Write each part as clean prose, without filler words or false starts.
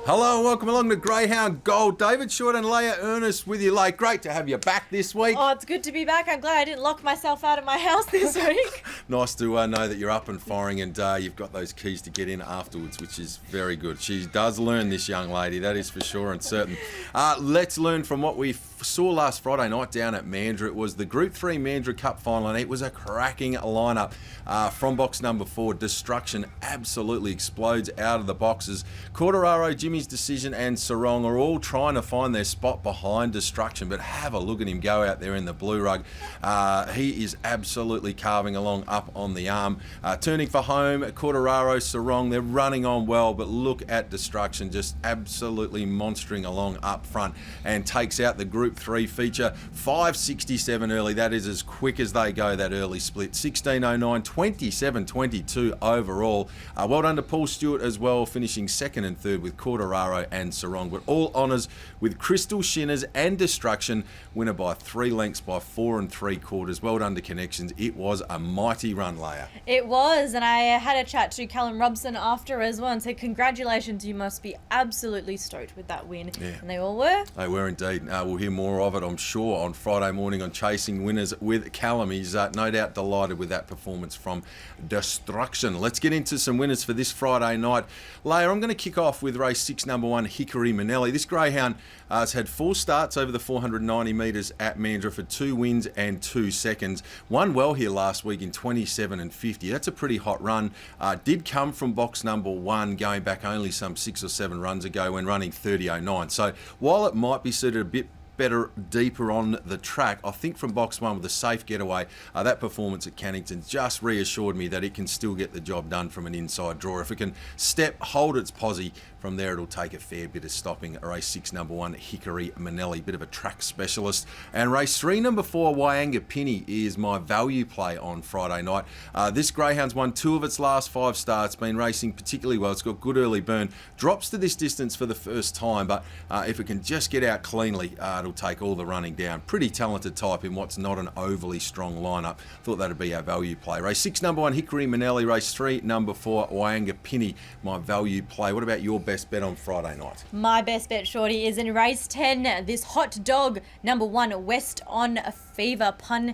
Hello and welcome along to Greyhound Gold. David Short and Leah Ernest with you, Late. Great to have you back this week. Oh, it's good to be back. I'm glad I didn't lock myself out of my house this week. Nice to know that you're up and firing and you've got those keys to get in afterwards, which is very good. She does learn, this young lady, that is for sure and certain. Let's learn from what we saw last Friday night down at Mandurah. It was the Group 3 Mandurah Cup final, and it was a cracking lineup. From box number 4, Destruction absolutely explodes out of the boxes. Corderaro, Jimmy's Decision and Sarong are all trying to find their spot behind Destruction, but have a look at him go out there in the blue rug. He is absolutely carving along up on the arm. Turning for home, Corderaro, Sarong, they're running on well, but look at Destruction just absolutely monstering along up front and takes out the Group 3 feature. 5.67 early, that is as quick as they go, that early split. 16.09, 27.22 overall. Well done to Paul Stewart as well, finishing second and third with Corderaro and Sarong. But all honours with Crystal Shinners and Destruction, winner by 3 lengths by 4 3/4. Well done to Connections. It was a mighty run, Leah. It was, and I had a chat to Callum Robson after as well and said, congratulations, you must be absolutely stoked with that win. Yeah. And they all were. They were indeed. We'll hear more of it, I'm sure, on Friday morning on Chasing Winners with Callum. He's no doubt delighted with that performance from Destruction. Let's get into some winners for this Friday night. Leah, I'm going to kick off with race 6, number 1, Hickory Manelli. This greyhound has had 4 starts over the 490 metres at Mandurah for 2 wins and 2 seconds. Won well here last week in 27 and 50. That's a pretty hot run. Did come from box number 1, going back only some 6 or 7 runs ago when running 30.09. So while it might be suited a bit better deeper on the track, I think from box 1 with a safe getaway, that performance at Cannington just reassured me that it can still get the job done from an inside draw. If it can hold its posse, from there it'll take a fair bit of stopping. Race 6, number 1, Hickory Manelli, bit of a track specialist. And race 3, number 4, Wyanga Pinny is my value play on Friday night. This greyhound's won 2 of its last 5 starts, been racing particularly well. It's got good early burn, drops to this distance for the first time, but if it can just get out cleanly, it'll take all the running down. Pretty talented type in what's not an overly strong lineup. Thought that'd be our value play. Race 6, number 1, Hickory Manelli. Race 3, number 4, Wyanga Pinny, my value play. What about your best bet on Friday night? My best bet, Shorty, is in race 10. This hot dog, number 1, West on Fever, pun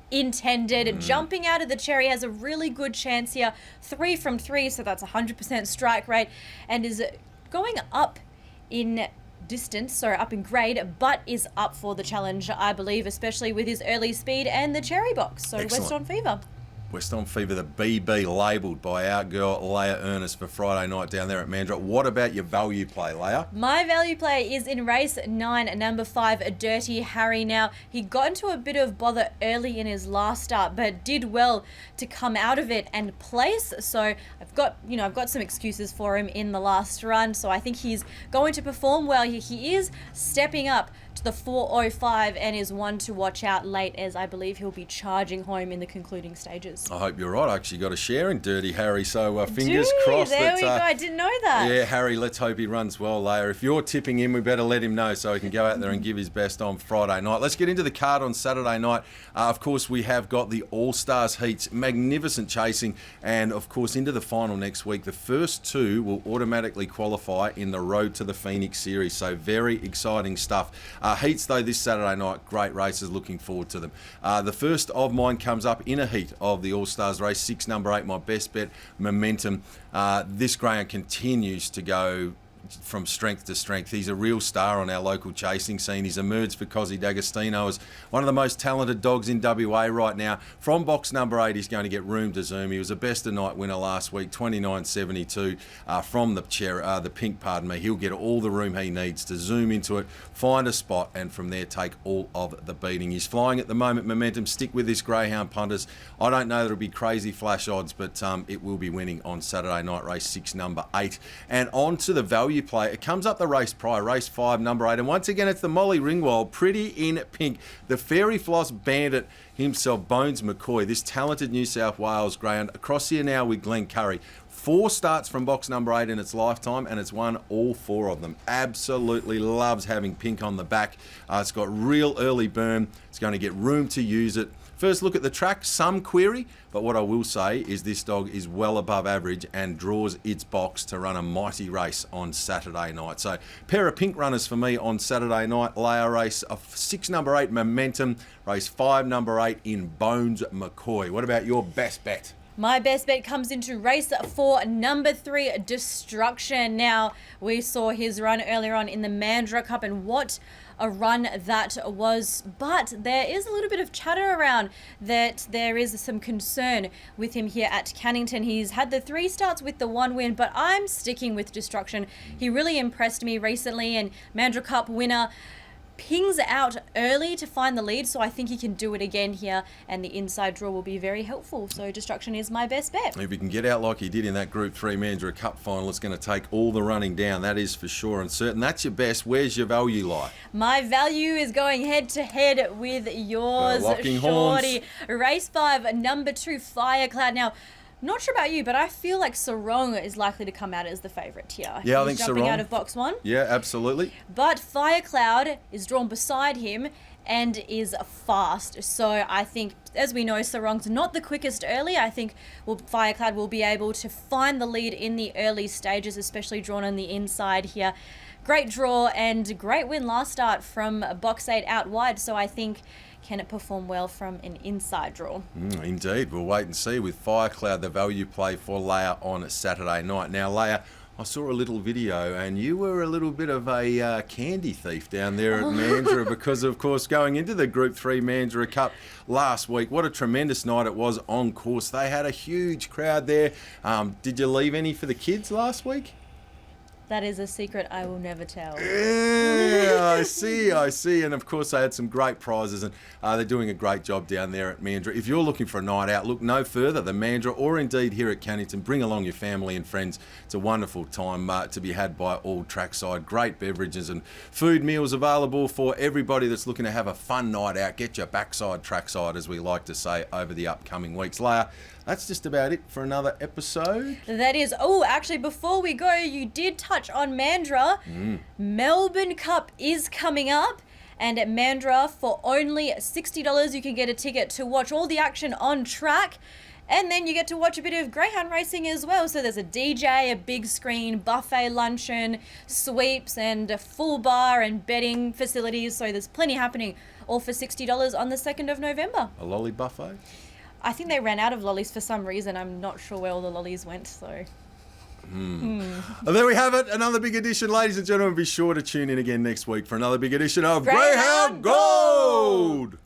intended. Jumping out of the cherry, has a really good chance here. 3 from 3, so that's 100% strike rate, and is going up in distance, up in grade, but is up for the challenge, I believe, especially with his early speed and the cherry box. So excellent. West on Fever. West on Fever, the BB labelled by our girl Leah Ernest for Friday night down there at Mandurah. What about your value play, Leah? My value play is in race 9, number 5, Dirty Harry. Now, he got into a bit of bother early in his last start, but did well to come out of it and place. So I've got some excuses for him in the last run. So I think he's going to perform well. He is stepping up to the 4.05 and is one to watch out late, as I believe he'll be charging home in the concluding stages. I hope you're right. I actually got a share in Dirty Harry, so fingers crossed. There we go. I didn't know that. Yeah, Harry, let's hope he runs well, Leah. If you're tipping him, we better let him know so he can go out there and give his best on Friday night. Let's get into the card on Saturday night. Of course, we have got the All-Stars heats, magnificent chasing, and of course into the final next week. The first 2 will automatically qualify in the Road to the Phoenix series, so very exciting stuff. Heats, though, this Saturday night, great races, looking forward to them. The first of mine comes up in a heat of the All-Stars race 6, number 8, my best bet, Momentum. This greyhound continues to go from strength to strength. He's a real star on our local chasing scene. He's emerged for Cosy D'Agostino as one of the most talented dogs in WA right now. From box number 8, he's going to get room to zoom. He was a best of night winner last week, 29.72 from the pink, He'll get all the room he needs to zoom into it, find a spot, and from there take all of the beating. He's flying at the moment, Momentum. Stick with this greyhound, punters. I don't know that it'll be crazy flash odds, but it will be winning on Saturday night, race 6, number 8. And on to the value play. It comes up the race prior, race 5, number 8. And once again, it's the Molly Ringwald, pretty in pink. The Fairy Floss bandit himself, Bones McCoy, this talented New South Wales greyhound. Across here now with Glenn Curry. 4 starts from box number 8 in its lifetime, and it's won all 4 of them. Absolutely loves having pink on the back. It's got real early burn. It's going to get room to use it. First look at the track, some query, but what I will say is this dog is well above average and draws its box to run a mighty race on Saturday night. So, pair of pink runners for me on Saturday night. Layer race of 6 number 8 Momentum, race 5 number 8 in Bones McCoy. What about your best bet? My best bet comes into race 4, number 3, Destruction. Now, we saw his run earlier on in the Mandurah Cup, and what a run that was. But there is a little bit of chatter around that there is some concern with him here at Cannington. He's had the 3 starts with the 1 win, but I'm sticking with Destruction. He really impressed me recently, and Mandurah Cup winner pings out early to find the lead, so I think he can do it again here, and the inside draw will be very helpful. So Destruction is my best bet. If he can get out like he did in that Group 3 Mandurah Cup final, it's going to take all the running down, that is for sure and certain. That's your best. Where's your value lie? My value is going head to head with yours, locking Shorty. Race 5, number 2, Firecloud. Now, not sure about you, but I feel like Sarong is likely to come out as the favourite here. Yeah, I He's think jumping Sarong. out of box 1. Yeah, absolutely. But Firecloud is drawn beside him and is fast. So I think, as we know, Sarong's not the quickest early. I think Firecloud will be able to find the lead in the early stages, especially drawn on the inside here. Great draw and great win last start from box 8 out wide. So I think, can it perform well from an inside draw? Indeed. We'll wait and see with Firecloud, the value play for Leia on Saturday night. Now, Leia, I saw a little video and you were a little bit of a candy thief down there at Mandurah because, of course, going into the Group 3 Mandurah Cup last week, what a tremendous night it was on course. They had a huge crowd there. Did you leave any for the kids last week? That is a secret I will never tell. Yeah, I see. And of course, they had some great prizes, and they're doing a great job down there at Mandurah. If you're looking for a night out, look no further than Mandurah, or indeed here at Cannington. Bring along your family and friends. It's a wonderful time to be had by all trackside. Great beverages and food meals available for everybody that's looking to have a fun night out. Get your backside trackside, as we like to say, over the upcoming weeks. Leia, that's just about it for another episode. That is. Oh, actually, before we go, you did touch on Mandurah. Melbourne Cup is coming up. And at Mandurah, for only $60, you can get a ticket to watch all the action on track. And then you get to watch a bit of greyhound racing as well. So there's a DJ, a big screen, buffet luncheon, sweeps, and a full bar and betting facilities. So there's plenty happening, all for $60 on the 2nd of November. A lolly buffet? I think they ran out of lollies for some reason. I'm not sure where all the lollies went, so... And there we have it, another big edition. Ladies and gentlemen, be sure to tune in again next week for another big edition of Greyhound Greyhound Gold!